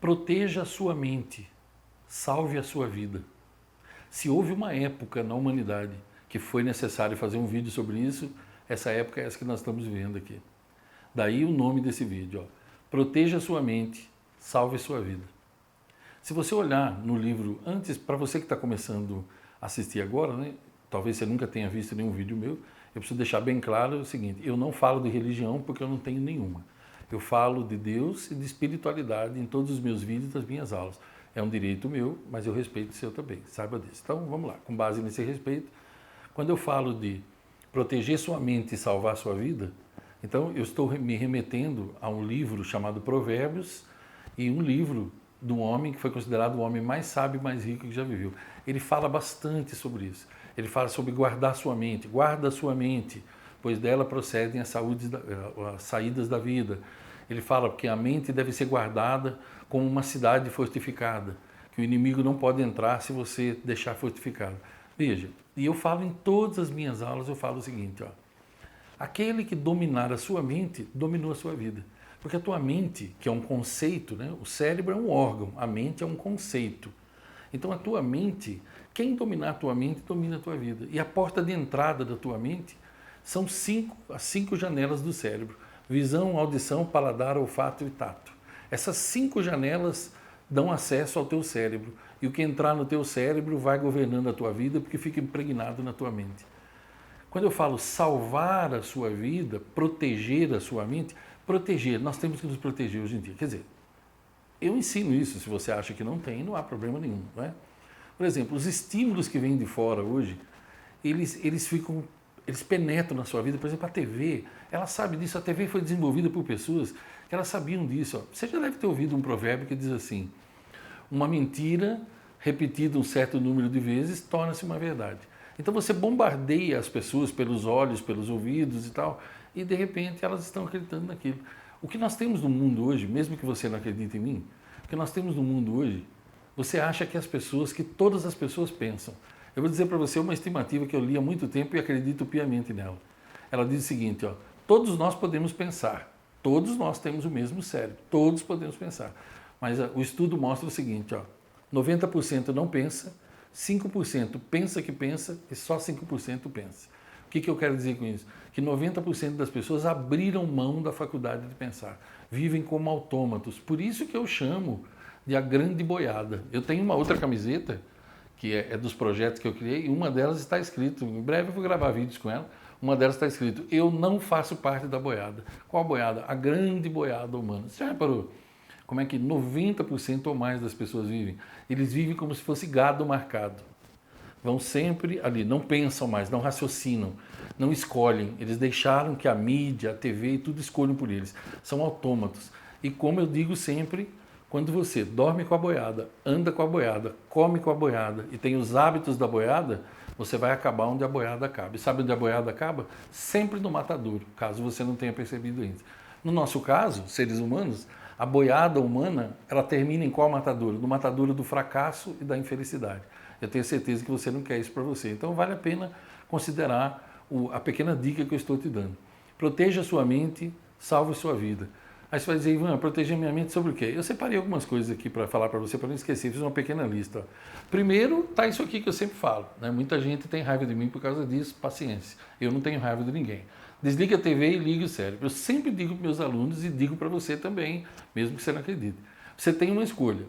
Proteja a sua mente, salve a sua vida. Se houve uma época na humanidade que foi necessário fazer um vídeo sobre isso, essa época é essa que nós estamos vivendo aqui. Daí o nome desse vídeo, ó. Proteja a sua mente, salve a sua vida. Se você olhar no livro, antes, para você que está começando a assistir agora, né, talvez você nunca tenha visto nenhum vídeo meu, eu preciso deixar bem claro o seguinte, eu não falo de religião porque eu não tenho nenhuma. Eu falo de Deus e de espiritualidade em todos os meus vídeos, das minhas aulas. É um direito meu, mas eu respeito o seu também, saiba disso. Então, vamos lá, com base nesse respeito, quando eu falo de proteger sua mente e salvar sua vida, então eu estou me remetendo a um livro chamado Provérbios e um livro de um homem que foi considerado o homem mais sábio e mais rico que já viveu. Ele fala bastante sobre isso. Ele fala sobre guardar sua mente. Guarda a sua mente, pois dela procedem as saídas da vida. Ele fala que a mente deve ser guardada como uma cidade fortificada, que o inimigo não pode entrar se você deixar fortificado. Veja, e eu falo em todas as minhas aulas, eu falo o seguinte, ó, aquele que dominar a sua mente, dominou a sua vida. Porque a tua mente, que é um conceito, né? O cérebro é um órgão, a mente é um conceito. Então a tua mente, quem dominar a tua mente, domina a tua vida. E a porta de entrada da tua mente são as cinco janelas do cérebro. Visão, audição, paladar, olfato e tato. Essas 5 janelas dão acesso ao teu cérebro. E o que entrar no teu cérebro vai governando a tua vida, porque fica impregnado na tua mente. Quando eu falo salvar a sua vida, proteger a sua mente, proteger, nós temos que nos proteger hoje em dia. Quer dizer, eu ensino isso, se você acha que não tem, não há problema nenhum, não é? Por exemplo, os estímulos que vêm de fora hoje, eles penetram na sua vida. Por exemplo, a TV, ela sabe disso, a TV foi desenvolvida por pessoas que elas sabiam disso. Ó. Você já deve ter ouvido um provérbio que diz assim, uma mentira repetida um certo número de vezes torna-se uma verdade. Então você bombardeia as pessoas pelos olhos, pelos ouvidos e tal, e de repente elas estão acreditando naquilo. O que nós temos no mundo hoje, mesmo que você não acredite em mim, o que nós temos no mundo hoje, você acha que todas as pessoas pensam. Eu vou dizer para você uma estimativa que eu li há muito tempo e acredito piamente nela. Ela diz o seguinte, ó, todos nós podemos pensar, todos nós temos o mesmo cérebro, todos podemos pensar. Mas o estudo mostra o seguinte, ó, 90% não pensa, 5% pensa que pensa e só 5% pensa. O que eu quero dizer com isso? Que 90% das pessoas abriram mão da faculdade de pensar, vivem como autômatos. Por isso que eu chamo de a grande boiada. Eu tenho uma outra camiseta, que é dos projetos que eu criei, e uma delas está escrito, em breve eu vou gravar vídeos com ela, uma delas está escrito, eu não faço parte da boiada. Qual boiada? A grande boiada humana. Você já reparou? Como é que 90% ou mais das pessoas vivem? Eles vivem como se fosse gado marcado. Vão sempre ali, não pensam mais, não raciocinam, não escolhem. Eles deixaram que a mídia, a TV e tudo escolham por eles. São autômatos. E como eu digo sempre, quando você dorme com a boiada, anda com a boiada, come com a boiada e tem os hábitos da boiada, você vai acabar onde a boiada acaba. E sabe onde a boiada acaba? Sempre no matadouro, caso você não tenha percebido ainda. No nosso caso, seres humanos, a boiada humana, ela termina em qual matadouro? No matadouro do fracasso e da infelicidade. Eu tenho certeza que você não quer isso para você. Então vale a pena considerar a pequena dica que eu estou te dando. Proteja a sua mente, salve a sua vida. Aí você vai dizer, Ivan, proteger minha mente sobre o quê? Eu separei algumas coisas aqui para falar para você, para não esquecer, fiz uma pequena lista. Primeiro, tá isso aqui que eu sempre falo, né? Muita gente tem raiva de mim por causa disso, paciência. Eu não tenho raiva de ninguém. Desliga a TV e liga o cérebro. Eu sempre digo para meus alunos e digo para você também, mesmo que você não acredite. Você tem uma escolha.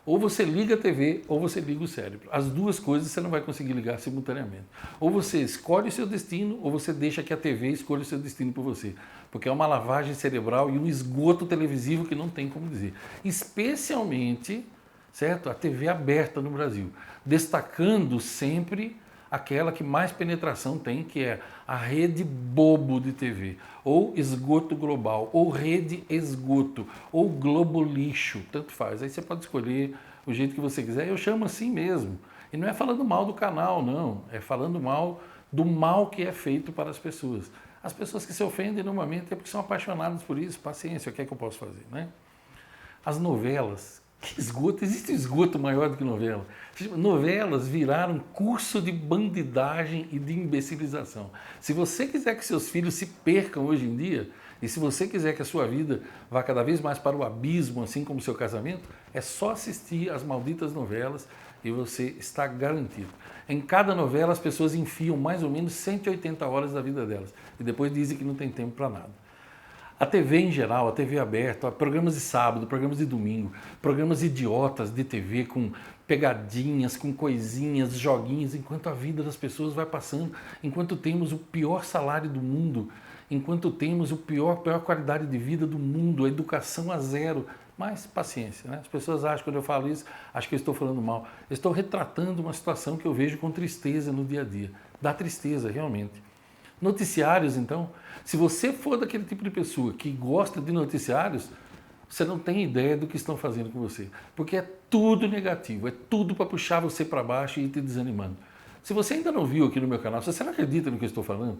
Ou você liga a TV ou você liga o cérebro. As duas coisas você não vai conseguir ligar simultaneamente. Ou você escolhe o seu destino ou você deixa que a TV escolha o seu destino por você. Porque é uma lavagem cerebral e um esgoto televisivo que não tem como dizer. Especialmente, certo? A TV aberta no Brasil. Destacando sempre aquela que mais penetração tem, que é a rede bobo de TV, ou esgoto global, ou rede esgoto, ou globo lixo, tanto faz. Aí você pode escolher o jeito que você quiser, eu chamo assim mesmo. E não é falando mal do canal, não, é falando mal do mal que é feito para as pessoas. As pessoas que se ofendem normalmente é porque são apaixonadas por isso, paciência, o que é que eu posso fazer, né? As novelas Que esgoto? Existe esgoto maior do que novela? Novelas viraram curso de bandidagem e de imbecilização. Se você quiser que seus filhos se percam hoje em dia, e se você quiser que a sua vida vá cada vez mais para o abismo, assim como o seu casamento, é só assistir as malditas novelas e você está garantido. Em cada novela as pessoas enfiam mais ou menos 180 horas da vida delas e depois dizem que não tem tempo para nada. A TV em geral, a TV aberta, programas de sábado, programas de domingo, programas idiotas de TV com pegadinhas, com coisinhas, joguinhos, enquanto a vida das pessoas vai passando, enquanto temos o pior salário do mundo, enquanto temos a pior qualidade de vida do mundo, a educação a zero. Mas paciência, né? As pessoas acham, quando eu falo isso, acham que eu estou falando mal. Eu estou retratando uma situação que eu vejo com tristeza no dia a dia. Dá tristeza, realmente. Noticiários, então, se você for daquele tipo de pessoa que gosta de noticiários, você não tem ideia do que estão fazendo com você. Porque é tudo negativo, é tudo para puxar você para baixo e ir te desanimando. Se você ainda não viu aqui no meu canal, se você não acredita no que eu estou falando,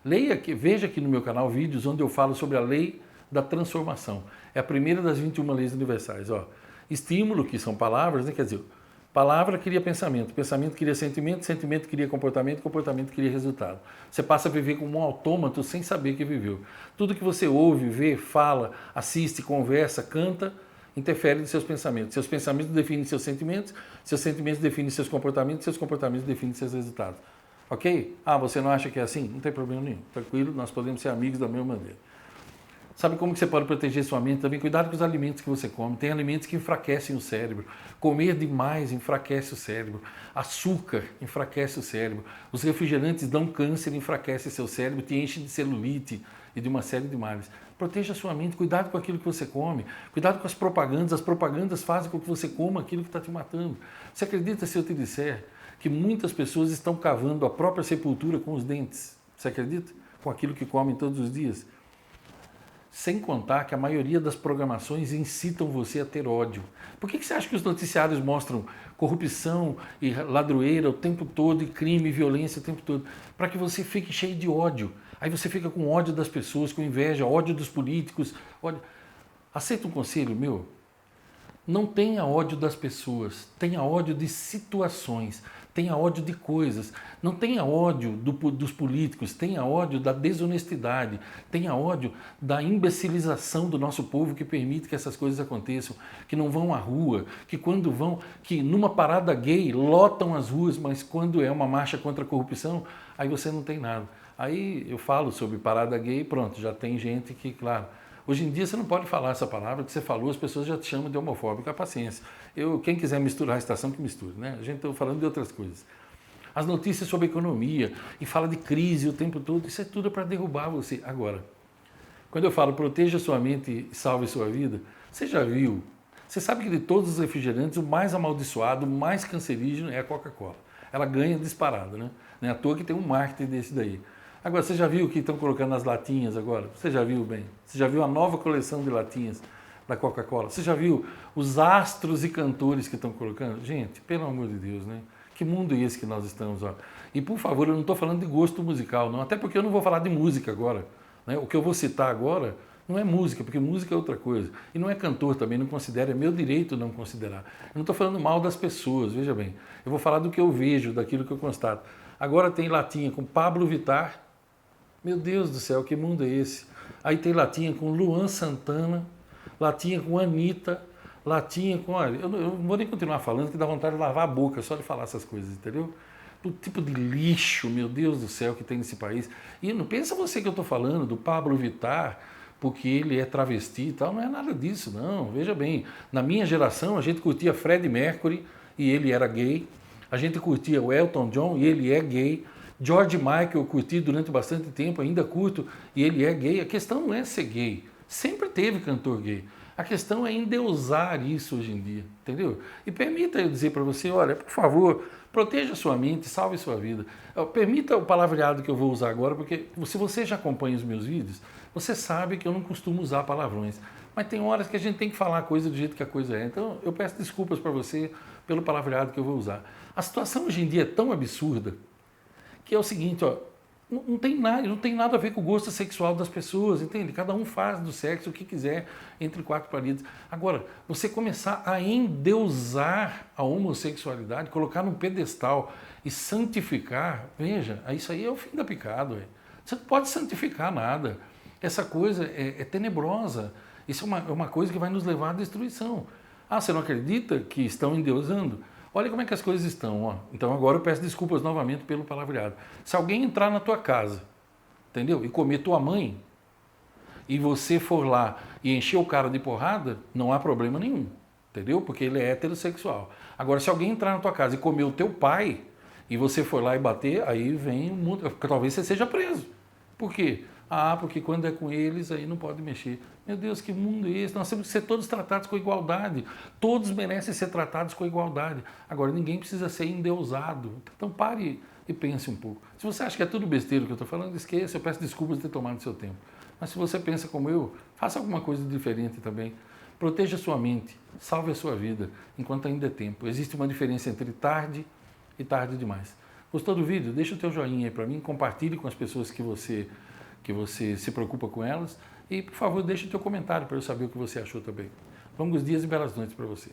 leia aqui, veja aqui no meu canal vídeos onde eu falo sobre a lei da transformação. É a primeira das 21 leis universais. Ó. Estímulo, que são palavras, né? Quer dizer, palavra cria pensamento, pensamento cria sentimento, sentimento cria comportamento, comportamento cria resultado. Você passa a viver como um autômato sem saber que viveu. Tudo que você ouve, vê, fala, assiste, conversa, canta, interfere nos seus pensamentos. Seus pensamentos definem seus sentimentos definem seus comportamentos definem seus resultados. Ok? Ah, você não acha que é assim? Não tem problema nenhum. Tranquilo, nós podemos ser amigos da mesma maneira. Sabe como que você pode proteger sua mente também? Cuidado com os alimentos que você come. Tem alimentos que enfraquecem o cérebro. Comer demais enfraquece o cérebro. Açúcar enfraquece o cérebro. Os refrigerantes dão câncer, enfraquecem seu cérebro, te enchem de celulite e de uma série de males. Proteja a sua mente, cuidado com aquilo que você come. Cuidado com as propagandas fazem com que você coma aquilo que está te matando. Você acredita se eu te disser que muitas pessoas estão cavando a própria sepultura com os dentes? Você acredita? Com aquilo que comem todos os dias? Sem contar que a maioria das programações incitam você a ter ódio. Por que você acha que os noticiários mostram corrupção e ladroeira o tempo todo, e crime e violência o tempo todo? Para que você fique cheio de ódio. Aí você fica com ódio das pessoas, com inveja, ódio dos políticos. Ódio. Aceita um conselho meu? Não tenha ódio das pessoas, tenha ódio de situações, tenha ódio de coisas. Não tenha ódio dos políticos, tenha ódio da desonestidade, tenha ódio da imbecilização do nosso povo que permite que essas coisas aconteçam, que não vão à rua, que quando vão, que numa parada gay lotam as ruas, mas quando é uma marcha contra a corrupção, aí você não tem nada. Aí eu falo sobre parada gay, pronto, já tem gente que, claro, hoje em dia você não pode falar essa palavra que você falou, as pessoas já te chamam de homofóbico, a paciência. Quem quiser misturar a estação, que misture, né? A gente está falando de outras coisas. As notícias sobre economia e fala de crise o tempo todo, isso é tudo para derrubar você. Agora, quando eu falo proteja sua mente e salve sua vida, você já viu? Você sabe que de todos os refrigerantes, o mais amaldiçoado, o mais cancerígeno é a Coca-Cola. Ela ganha disparado, né? Não é à toa que tem um marketing desse daí. Agora, você já viu o que estão colocando nas latinhas agora? Você já viu bem? Você já viu a nova coleção de latinhas da Coca-Cola? Você já viu os astros e cantores que estão colocando? Gente, pelo amor de Deus, né? Que mundo é esse que nós estamos? Ó? E, por favor, eu não estou falando de gosto musical, não. Até porque eu não vou falar de música agora. Né? O que eu vou citar agora não é música, porque música é outra coisa. E não é cantor também, não considero, é meu direito não considerar. Eu não estou falando mal das pessoas, veja bem. Eu vou falar do que eu vejo, daquilo que eu constato. Agora tem latinha com Pablo Vittar. Meu Deus do céu, que mundo é esse? Aí tem latinha com Luan Santana, latinha com Anitta, latinha com... Olha, eu não vou nem continuar falando, que dá vontade de lavar a boca só de falar essas coisas, entendeu? O tipo de lixo, meu Deus do céu, que tem nesse país. E não pensa você que eu estou falando do Pablo Vittar, porque ele é travesti e tal, não é nada disso, não. Veja bem, na minha geração a gente curtia Freddie Mercury e ele era gay, a gente curtia o Elton John e ele é gay, George Michael eu curti durante bastante tempo, ainda curto, e ele é gay. A questão não é ser gay, sempre teve cantor gay. A questão é endeusar isso hoje em dia, entendeu? E permita eu dizer para você, olha, por favor, proteja sua mente, salve sua vida. Permita o palavreado que eu vou usar agora, porque se você já acompanha os meus vídeos, você sabe que eu não costumo usar palavrões. Mas tem horas que a gente tem que falar a coisa do jeito que a coisa é. Então eu peço desculpas para você pelo palavreado que eu vou usar. A situação hoje em dia é tão absurda, que é o seguinte, ó, não tem nada a ver com o gosto sexual das pessoas, entende? Cada um faz do sexo o que quiser entre quatro paredes. Agora, você começar a endeusar a homossexualidade, colocar num pedestal e santificar, veja, isso aí é o fim da picada. Ué. Você não pode santificar nada. Essa coisa é tenebrosa. Isso é uma coisa que vai nos levar à destruição. Ah, você não acredita que estão endeusando? Olha como é que as coisas estão. Ó. Então agora eu peço desculpas novamente pelo palavreado. Se alguém entrar na tua casa, entendeu? E comer tua mãe, e você for lá e encher o cara de porrada, não há problema nenhum. Entendeu? Porque ele é heterossexual. Agora, se alguém entrar na tua casa e comer o teu pai, e você for lá e bater, aí vem o mundo. Talvez você seja preso. Por quê? Ah, porque quando é com eles, aí não pode mexer. Meu Deus, que mundo é esse? Nós temos que ser todos tratados com igualdade. Todos merecem ser tratados com igualdade. Agora, ninguém precisa ser endeusado. Então, pare e pense um pouco. Se você acha que é tudo besteira que eu estou falando, esqueça. Eu peço desculpas de ter tomado seu tempo. Mas se você pensa como eu, faça alguma coisa diferente também. Proteja sua mente. Salve a sua vida, enquanto ainda é tempo. Existe uma diferença entre tarde e tarde demais. Gostou do vídeo? Deixa o teu joinha aí para mim, compartilhe com as pessoas que você se preocupa com elas e, por favor, deixe o teu comentário para eu saber o que você achou também. Longos dias e belas noites para você.